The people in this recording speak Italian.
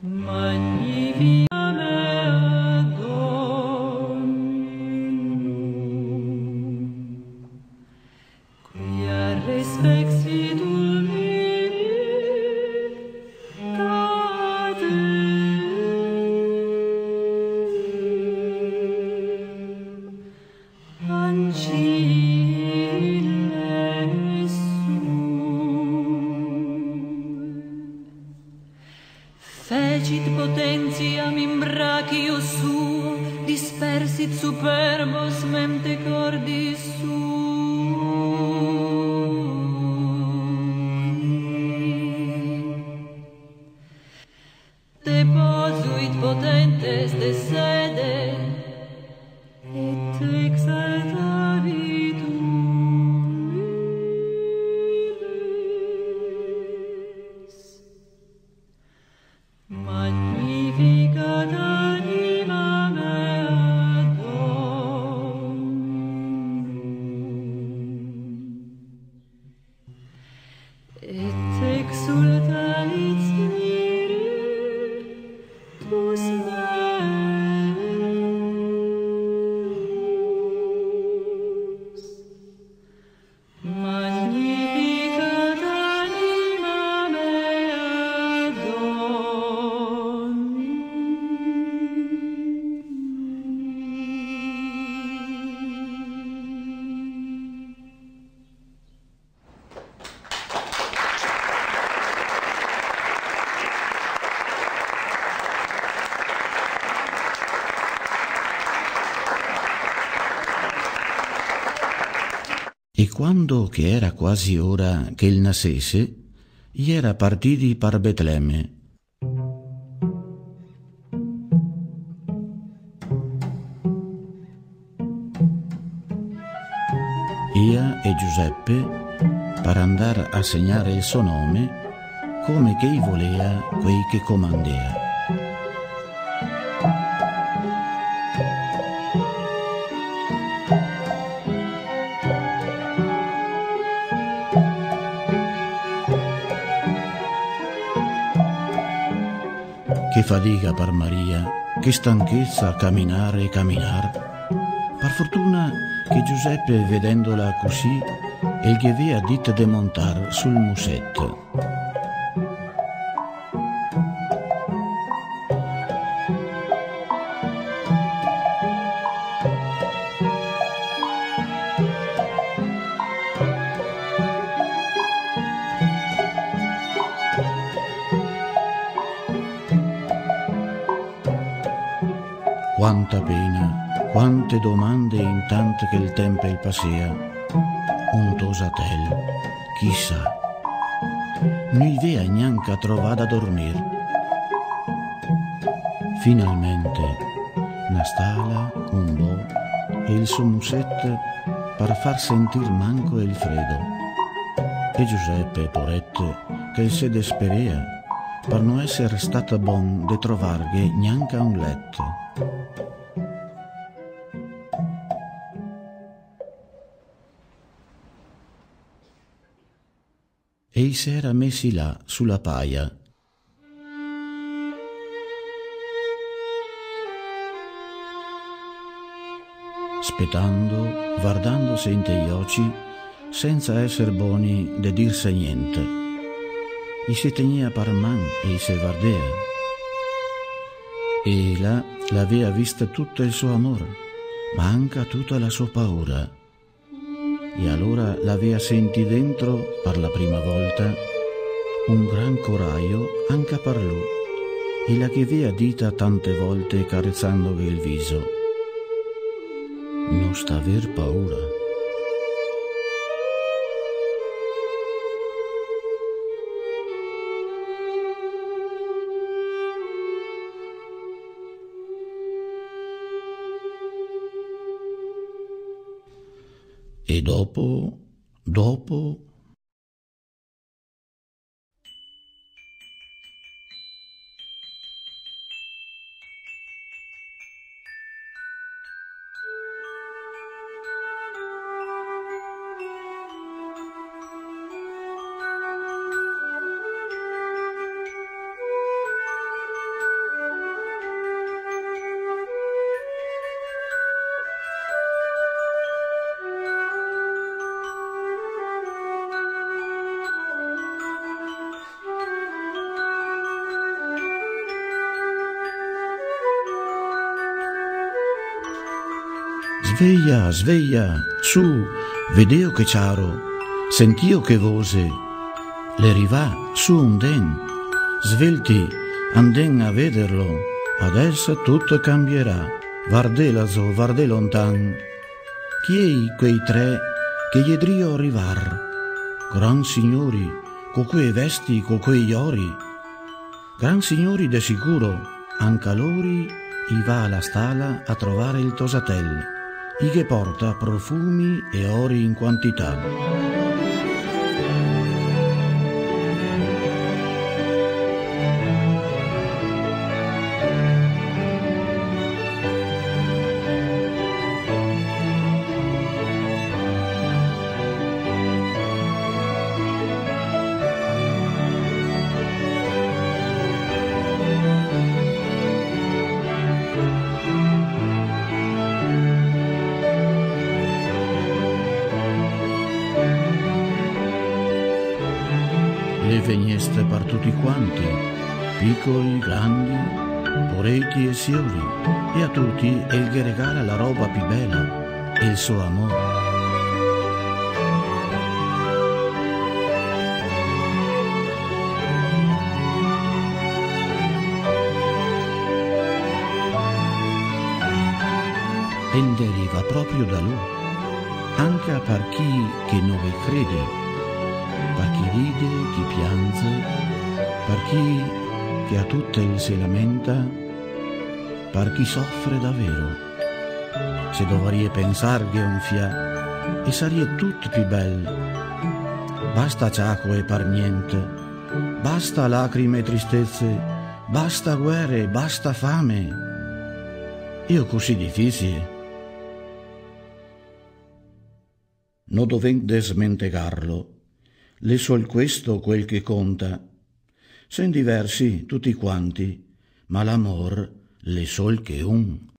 Magnifica me Dominum, quia respixitur fecit potentiam in brachio suo, dispersit superbos mente cordis sui. Deposuit potentes de sede, et exaltavit urbis. Magnificat anima mea Dominum, et exultavit spiritus meus. Magnificat anima mea E quando che era quasi ora che il nascesse, gli era partiti per Betlemme. Ia e Giuseppe per andare a segnare il suo nome come che volea quei che comandea. Che fatica per Maria, che stanchezza a camminare e camminare. Per fortuna che Giuseppe, vedendola così, e gli aveva detto di montare sul musetto. Quanta pena, quante domande intanto che il tempo il passea. Un tosatel, chissà, non aveva neanche trovato a dormire. Finalmente, una stalla, un bo e il suo musetto per far sentir manco il freddo. E Giuseppe, poretto, che si desperea per non essere stato buon di trovargli neanche un letto. E si era messi là, sulla paia. Aspettando, guardandosi in gli occhi, senza essere buoni di dirse niente. E si tenia per man e si guardea. E là l'aveva vista tutto il suo amore, ma anche tutta la sua paura. E allora l'aveva sentito dentro, per la prima volta, un gran coraggio anche per lui, e la che aveva dita tante volte carezzandogli il viso: non sta aver paura. E dopo Sveglia, sveglia, su, vedeo che ciaro, sentio che vose, le rivà su un den, svelti, anden a vederlo, adesso tutto cambierà, vardè lassù, vardè lontan, chi è quei tre che gli drio arrivar, gran signori, co quei vesti, co quei ori, gran signori de sicuro, anche lori i va alla stalla a trovare il tosatel, i che porta profumi e ori in quantità. Le vegneste per tutti quanti, piccoli, grandi, porechi e siori, e a tutti el che regala la roba più bella, il suo amore. El deriva proprio da lui, anche per chi che non vi crede, per chi ride, chi piange, per chi che a tutte si lamenta, per chi soffre davvero. Se dovrebbe pensare che un fia, e sarebbe tutto più bello. Basta ciacque per niente, basta lacrime e tristezze, basta guerre, basta fame. Io così difficile. Non dovente smentegarlo. Le sol questo quel che conta. Sen diversi tutti quanti, ma l'amor le sol che un.